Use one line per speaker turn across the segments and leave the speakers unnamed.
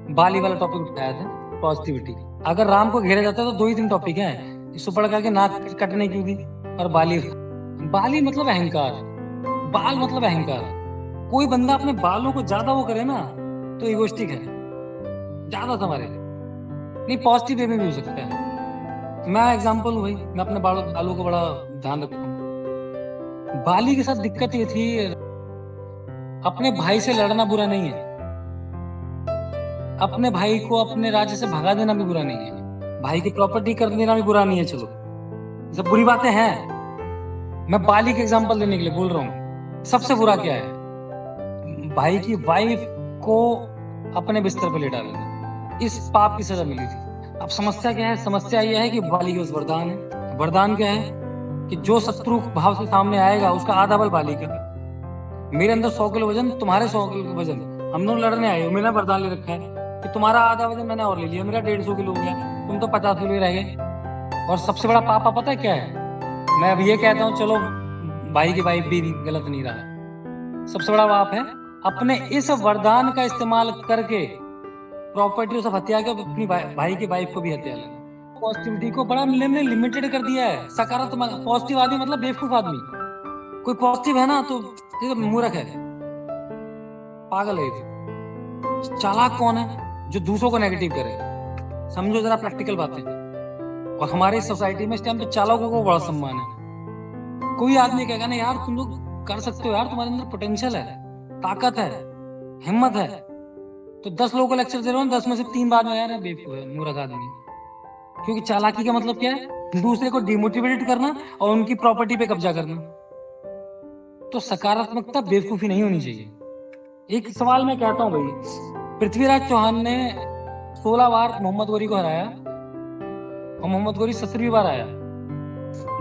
बाली वाला टॉपिक उठाया था, पॉजिटिविटी। अगर राम को घेरा जाता है तो 2 ही 3 टॉपिक हैं, सुपर्णखा के नाक कटने की भी, और बाली। बाली मतलब अहंकार, बाल मतलब अहंकार। कोई बंदा अपने बालों को ज्यादा वो करे ना तो इगोइस्टिक है, ज्यादा संभाले। नहीं, पॉजिटिव वे में भी हो सकता है। मैं एग्जांपल हूँ भाई, मैं अपने बालों को बड़ा ध्यान रखता हूँ। बाली के साथ दिक्कत ये थी, अपने भाई से लड़ना बुरा नहीं है, अपने भाई को अपने राज्य से भगा देना भी बुरा नहीं है, भाई की प्रॉपर्टी कर देना भी बुरा नहीं है। चलो, सब बुरी बातें हैं। मैं बाली के एग्जांपल देने के लिए बोल रहा हूँ। सबसे बुरा क्या है? भाई की वाइफ को अपने बिस्तर पर लेटा देना, इस पाप की सजा मिली थी। अब समस्या क्या है? समस्या यह है कि बाली के पास वरदान है। वरदान क्या है? कि जो शत्रु भाव से सामने आएगा उसका आधा बल बाली का। मेरे अंदर 100 किलो वजन, तुम्हारे 100 किलो वजन, हम दोनों लड़ने आए हो। मैंने वरदान ले रखा है कि तुम्हारा आधा वजन मैंने और ले लिया, मेरा 150 किलो हो गया, तुम तो 50 किलो रह गए। और सबसे बड़ा पापा पता है क्या है? मैं अब ये कहता हूँ, चलो भाई की वाइफ भी गलत नहीं रहा, सबसे बड़ा पाप है अपने इस वरदान का इस्तेमाल करके प्रॉपर्टी सब हत्या के अपनी भाई की वाइफ को भी हत्या लेना। पॉजिटिविटी को बड़ा हमने लिमिटेड कर दिया है। सकारात्मक पॉजिटिव आदमी मतलब बेवकूफ आदमी। कोई पॉजिटिव है ना तो मूर्ख है, पागल है। चालाक कौन है? जो दूसरों को नेगेटिव करे। समझो जरा प्रैक्टिकल बातें। और हमारी सोसाइटी में इस टाइम पे चालाकों को बड़ा सम्मान है। कोई आदमी कहेगा ना यार तुम लोग कर सकते हो, यार तुम्हारे अंदर पोटेंशियल है, ताकत है, हिम्मत है, तो 10 लोगों को लेक्चर दे रहे हो, 10 में से 3 बार में यार बेवकूफ है, मूर्ख आदमी। क्योंकि चालाकी का मतलब क्या है? दूसरे को डिमोटिवेट करना और उनकी प्रॉपर्टी पे कब्जा करना। तो सकारात्मकता बेवकूफी नहीं होनी चाहिए। एक सवाल मैं कहता हूँ भाई, पृथ्वीराज चौहान ने 16 बार मोहम्मद गौरी को हराया और मोहम्मद गौरी 17वीं बार आया।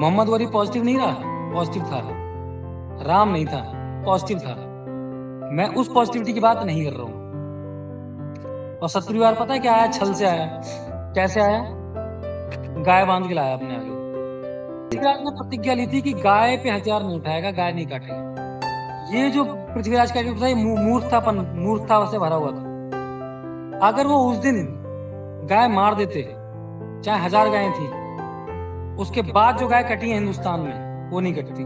मोहम्मद गौरी पॉजिटिव नहीं रहा? पॉजिटिव था। राम नहीं था? पॉजिटिव था। मैं उस पॉजिटिविटी की बात नहीं कर रहा हूँ। और 17वीं बार पता है क्या आया? छल से आया। कैसे आया? गाय बांध के लाया अपने आगे। पृथ्वीराज ने प्रतिज्ञा ली थी कि गाय पे हथियार नहीं उठाएगा, गाय नहीं काटेगा। ये जो पृथ्वीराज का था, ये मूर्खता से भरा हुआ था। अगर वो उस दिन गाय मार देते, चाहे 1000 गायें थी, उसके बाद जो गाय कटी है हिंदुस्तान में वो नहीं कटती।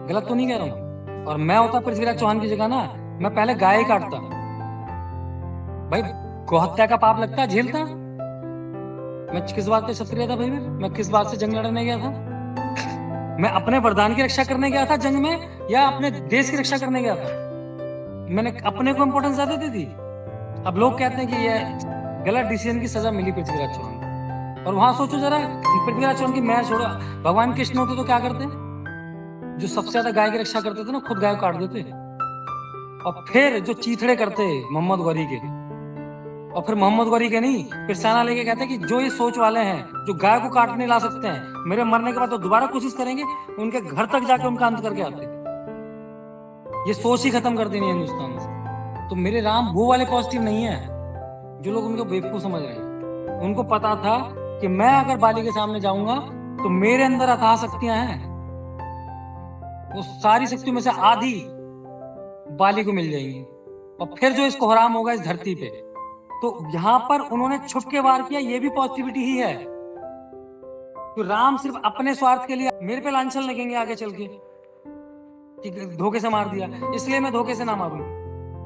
गलत तो नहीं कह रहा हूँ? और मैं होता पृथ्वीराज चौहान की जगह ना, मैं पहले गाय ही काटता। भाई गौहत्या का पाप लगता, झेलता। मैं किस बात पे क्षत्रिय था भाई? मैं किस बात से जंग लड़ने गया था? मैं अपने वरदान की रक्षा करने गया था जंग में, या अपने देश की रक्षा करने गया था? मैंने अपने को इंपॉर्टेंस ज्यादा दे दी। अब लोग कहते हैं कि ये गलत डिसीजन की सजा मिली पृथ्वीराज चौहान। और वहां सोचो जरा, पृथ्वीराज चौहान की मैं छोड़ो, भगवान कृष्ण होते तो क्या करते? जो सबसे ज्यादा गाय की रक्षा करते थे ना, खुद गाय को काट देते। और फिर जो चीथड़े करते मोहम्मद गौरी के, और फिर मोहम्मद गौरी के नहीं, फिर सेना लेके कहते हैं कि जो ये सोच वाले हैं जो गाय को काटने ला सकते हैं, मेरे मरने के बाद तो दोबारा कोशिश करेंगे, उनके घर तक जाके उनका अंत करके आते। ये सोच ही खत्म कर देनी है हिंदुस्तान से। तो मेरे राम वो वाले पॉजिटिव नहीं है जो लोग उनको बेवकूफ समझ रहे हैं। उनको पता था कि मैं अगर बाली के सामने जाऊंगा तो मेरे अंदर अथाह शक्तियां हैं, वो सारी शक्तियों में से आधी बाली को मिल जाएंगी। और फिर जो इसको हराम होगा इस धरती पे, तो यहां पर उन्होंने छुप के वार किया, ये भी पॉजिटिविटी ही है। तो राम सिर्फ अपने स्वार्थ के लिए, मेरे पे लांछन लगेंगे आगे चल के कि धोखे से मार दिया, इसलिए मैं धोखे से ना मारूं।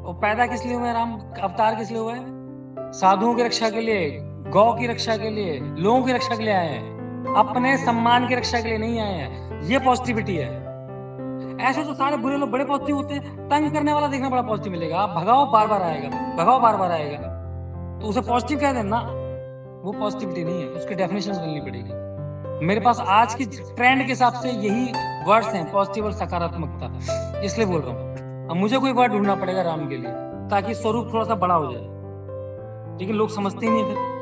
और पैदा किस लिए हुए राम? अवतार किस लिए हुए? साधुओं की रक्षा के लिए, गौ की रक्षा के लिए, लोगों की रक्षा के लिए आए हैं, अपने सम्मान की रक्षा के लिए नहीं आए हैं। ये पॉजिटिविटी है। ऐसे तो सारे बुरे लोग बड़े पॉजिटिव होते हैं, तंग करने वाला देखना बड़ा पॉजिटिव मिलेगा। आप भगाओ बार बार आएगा, भगाओ बार बार आएगा, तो उसे पॉजिटिव कह देना, वो पॉजिटिविटी नहीं है, उसकी डेफिनेशन बदलनी पड़ेगी। मेरे पास आज की ट्रेंड के हिसाब से यही वर्ड्स हैं, पॉजिटिव और सकारात्मकता, इसलिए बोल रहा हूँ। अब मुझे कोई वर्ड ढूंढना पड़ेगा राम के लिए, ताकि स्वरूप थोड़ा सा बड़ा हो जाए, लेकिन लोग समझते ही नहीं थे।